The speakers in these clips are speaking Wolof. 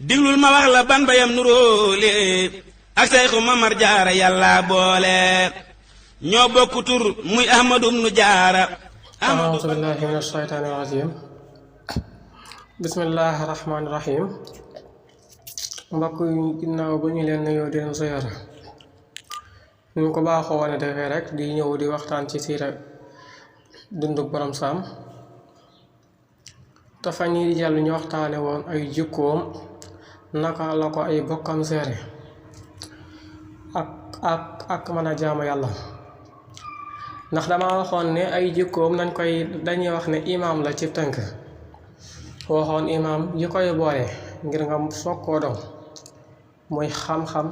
diglul ma wax la ban bayam nuróole ak Sayxu Mamar Jaara yàlla boole ñoo bokk tur muy Ahmadu ibnu Jaara a'uuzu billaahi mina shaytaani rajiim bismillaahi rahmaani rahiim mbokk yi ginnaaw ba ñu leen nuyoo di leen ziyaara ñu ko baaxoo woon defee rek di ñëw di waxtaan ci siira dunduk Borom Saam te fan yii di jàll ñu waxtaane woon ay jikkoom naka la ko ay bokkam seere ak mën a jaamu yàlla ndax dama waxoon ne ay jikkoom dañuy wax ne imaam la ci tënk waxoon imaam yi koy boole ngir nga soog koo doon muy xam-xam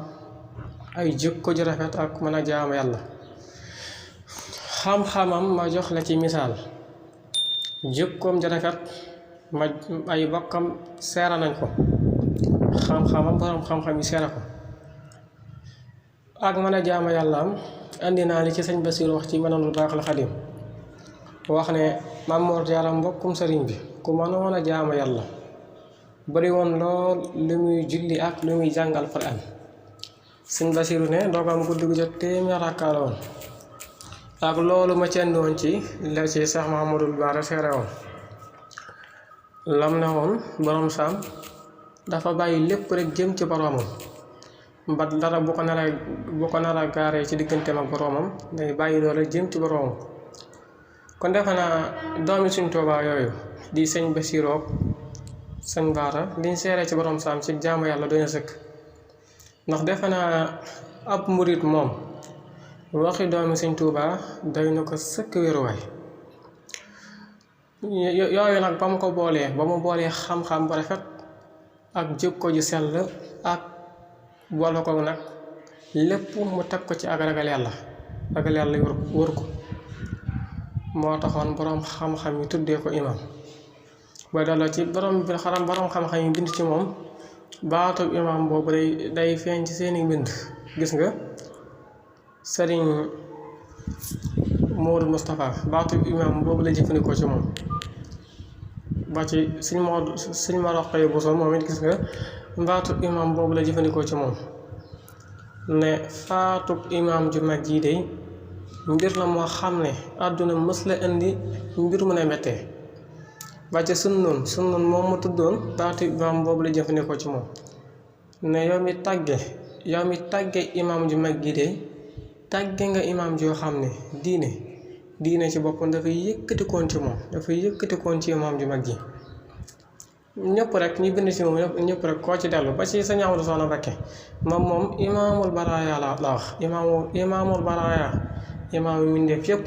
ay jikko ju rafet ak mën a jaamu yàlla xam-xamam ma jox la ci misaal jikkoom ju rafet ma ay bokkam seera nañ ko xam-xamam boroom xam-xam yi seera ko ak mën a jaamu yàlla am andi naa li ci sëñ Basiir wax ci Minanul Baaqil Xadiim wax ne Maam Mor Jaara mbokkum sëriñ bi ku mënoon a jaamu yàlla bari woon lool lu muy julli ak lu muy jàng Alxuraan sëñ Basiiru ne ndogam guddi gu jot téeméer rakka la woon ak loolu ma cend woon ci la ci Seex Mahamadul Baara seere woon lam ne woon Borom Saam dafa bàyyi lépp rek jëm ci boroomam ba dara bu ko nara gaaree ci digganteem ak boroomam day bàyyi loolu jëm ci boroomam kon defe naa doomi Sëñ Tuubaa yooyu di sëñ Basiiroog sëñ Baara liñ seere ci Borom Saam ci jaamu yàlla doy na sëkk ndax defe naa ab murit moom waxi doomi Sëñ Tuubaa doy na ko sëkk wéruwaay yooyu nag ba mu boolee xam-xam bu rafet ak jikko ju sell ak boole ko nag lépp mu teg ko ci ak ragal yàlla wër ko moo taxoon boroom xam-xam yi tuddee ko imam ba delloo ci boroom xam-xam yi bind ci moom baatu imam boobu day feeñ ci seeni bind gis nga sëriñ Moodu Moustapha baatu imam boobu la jëfandikoo ci moom ba ci suñ ma roqee bu so moom it gis nga baatu imam boobu la jëfandikoo ci moom ne faatub imam ju mag jii de mbir la moo xam ne àdduna mës la indi mbir mu ne mettee ba ci sunnoon moom mu tuddoon baatu imam boobu la jëfandikoo ci moom ne yow mi tàgge imam ju mag jii de tàgge nga imam joo xam ne diine ci boppam dafay yëkkatikoon ci moom dafay yëkkatikoon ci imam ju mag ji ñëpp rek ñu bind ci moom ñëpp rek koo ci dellu ba ci Sëñ Amadu Soxna Mbakke moom imaamul baraaya la wax imaamul baraaya imaam yi mbindéef yëpp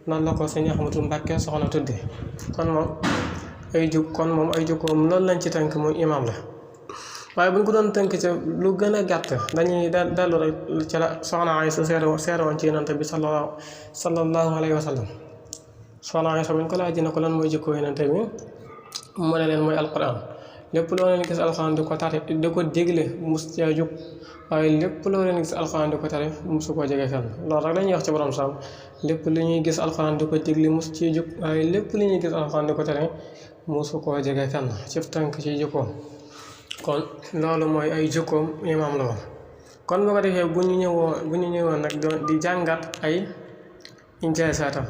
noonu la ko Sëñ Ahmadu Mbakke Soxna tudde kon moom ay jukkoom loolu lañ ci tënk muy imaam la waaye bu ñu ko doon tënk ca lu gën a gàtt dañuy dellu rek ci la Soxna Aysa seere woon ci Yonent bi sallallahu alayhi wa sallam Soxna Aysa bu ñu ko laaj na ko lan mooy jikko Yonent bi mu ne leen mooy alquran lépp loo leen gis alquran di ko tare di ko dégle mus caa jóg waaye lépp loo leen gis alquran di ko tare musu koo jege fenn loolu rek lañuy wax ci Borom Saam lépp li ñuy gis alquran di ko dégle mus ci jóg waaye lépp li ñuy gis alquran di ko tare musu koo jege fenn ci tënk ci jikkoom kon loolu mooy ay jikkoom imaam la woon kon bu ko defee bu ñu ñëwoon nag di jàngat ay injaasaatam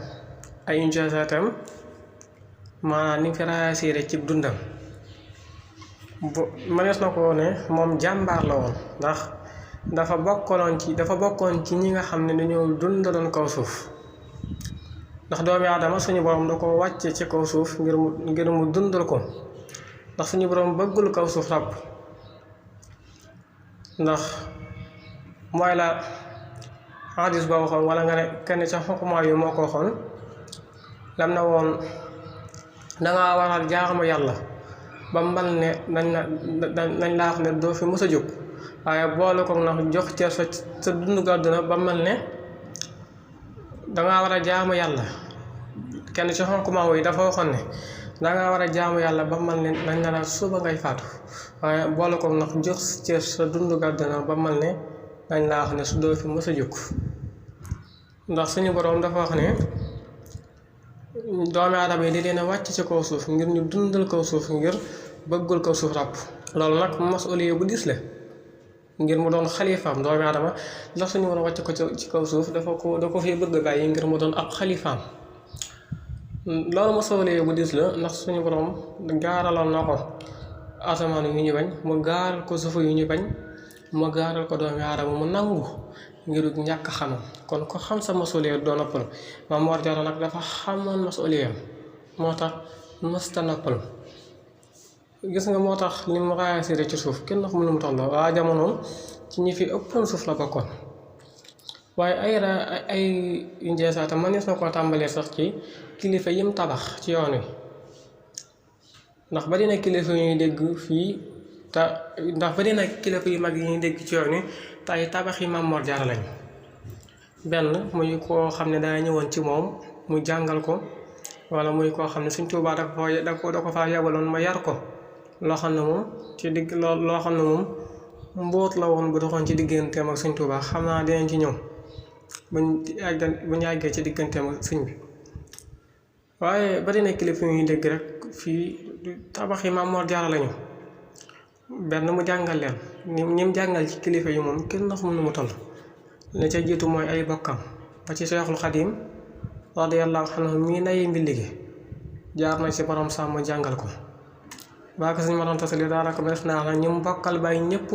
maanaam ni fi raasiire ci dundam mënees na ko ne moom jàmbaar la woon ndax dafa bokkoon ci ñi nga xam ne dañoo dundaloon kaw suuf ndax doomi aadama suñu borom da ko wàcce ci kaw suuf ngir mu dundal ko ndax suñu borom bëggul kaw suuf ràbb ndax mooy la hadis ba waxoon wala nga ne kenn ca xukumaa yu moo ko waxoon lam na woon danga waral jaamu yàlla ba mbal ne dañ laa wax ne doo fi mës a jóg waaye boole ko nag jox cër sa dund gàdduna ba mel ne danga war a jaamu yàlla kenn ci xonkumaa yi dafa waxoon ne danga war a jaamu yàlla ba mel ne dañ la suba ngay faatu waaye boole ko nag jox cër sa dund gàdduna ba mel ne dañ laa wax ne su doo fi mës a jóg ndax suñu boroom dafa wax ne doomi aadama yi di leen a wàcc ci kaw suuf ngir ñu dundal kaw suuf ngir bëggul kaw suuf ràpp. loolu nag masuliya bu diis la ngir mu doon xalifaam doomi aadama ndax suñu war a wàcc ko ci kaw suuf da ko fi bëgg a bàyyi ngir mu doon ab xalifaam. loolu masuliya bu diis la ndax suñu borom gaaraloon na ko asamaan yu ñu bañ mu gaaral ko suuf yu ñu bañ mu gaaral ko doomi aadama mu nangu ngir ñàkk xamam. kon ko xam sa masuliya doo noppal Maam Mor Jaara nag dafa xamoon masuliya moo tax mësta noppal. gis nga moo tax li mu raasire ci suuf kenn xamul nu mu toll waa jamonoom ci ñi fi ëppoon suuf la bokkoon. waaye ay njeesaata mënees na koo tàmbalee sax ci kilifa yim tabax ci yoon wi ndax bari na kilifa yu ñuy dégg fii yu mag yi ñuy dégg ci yoon wi te ay tabax yi Maam Mor Jaara lañ. benn muy koo xam ne daa ñëwoon ci moom mu jàngal ko wala muy koo xam ne Sëñ Tuubaa da ko faa yabaloon ma yar ko loo xam ne moom mbóot la woon bu doxoon ci digganteem ak Sëñ Tuubaa. xam naa dinañ ci ñëw buñ yàggee ci digganteem ak sëñ bi. waaye bari na kilifa yu ñuy dégg rek fii tabax yi Maam Mor Jaara lañu. benn mu jàngal leen ñim jàngal ci kilifa yi moom kenn xamul nu mu toll. la ca jiitu mooy ay bokkam ba ci Seexul Xadiim radiyallaahu anhu mii nay mbilli gi jaar na ci borom sàmm jàngal ko. waa ko suñu ma doon tasali daanaka ba def naa la ñu bokkal bàyyi ñëpp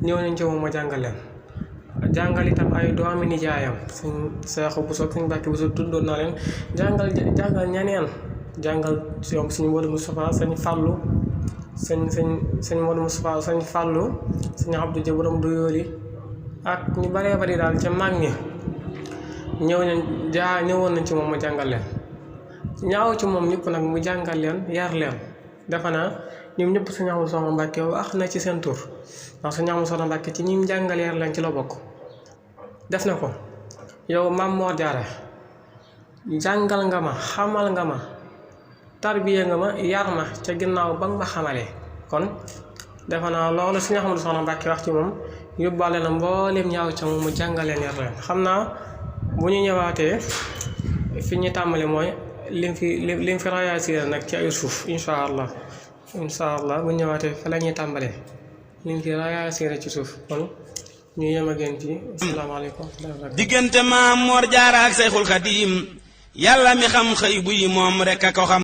ñëw nañ ci moom ma jàngal leen. jàngal itam ay doomi nijaayam suñ Seexu Buso suñ Mbàkke Buso tuddoon naa leen jàngal ñeneen jàngal ñoom suñu Moodu Mustafaa sañ Fàllu sañ Moodu Mustafaa sañ Fàllu suñu Abdu Ja borom du yooli ak ñu baree bari daal ca mag ñi ñëwoon nañ ci moom ma jàngal leen. ñaaw ci moom ñëpp nag mu jàngal leen yar leen. defe naa ñoom ñëpp Sëñ Ahmadu Soxna Mbàkke wax na ci seen tur ndax Sëñ Ahmadu Soxna Mbàkke ci ñim jàngal yar leen ci la bokk. def na ko yow Maam Mor Jaara jàngal nga ma xamal nga ma tarbiya nga ma yar ma ca ginnaaw ba nga ma xamalee. kon defe naa loolu Sëñ Ahmadu Soxna Mbàkke wax ci moom yóbbaale na mbooleem ñaaw ca moom mu jàngaleen yar leen. xam naa bu ñu ñëwaatee fi ñu tàmbali mooy lim fi rayaasire nag ci ay suuf incha allah bu ñu ñëwaatee fa la ñuy tàmbalee lim fi rayaasire ci suuf kon ñu yem ak yéen ci asalaamaaleykum. diggante Maam Mor Jaara ak Seyxul Xadiim yàlla mi xam xëy bu yi moom rek a ko xam.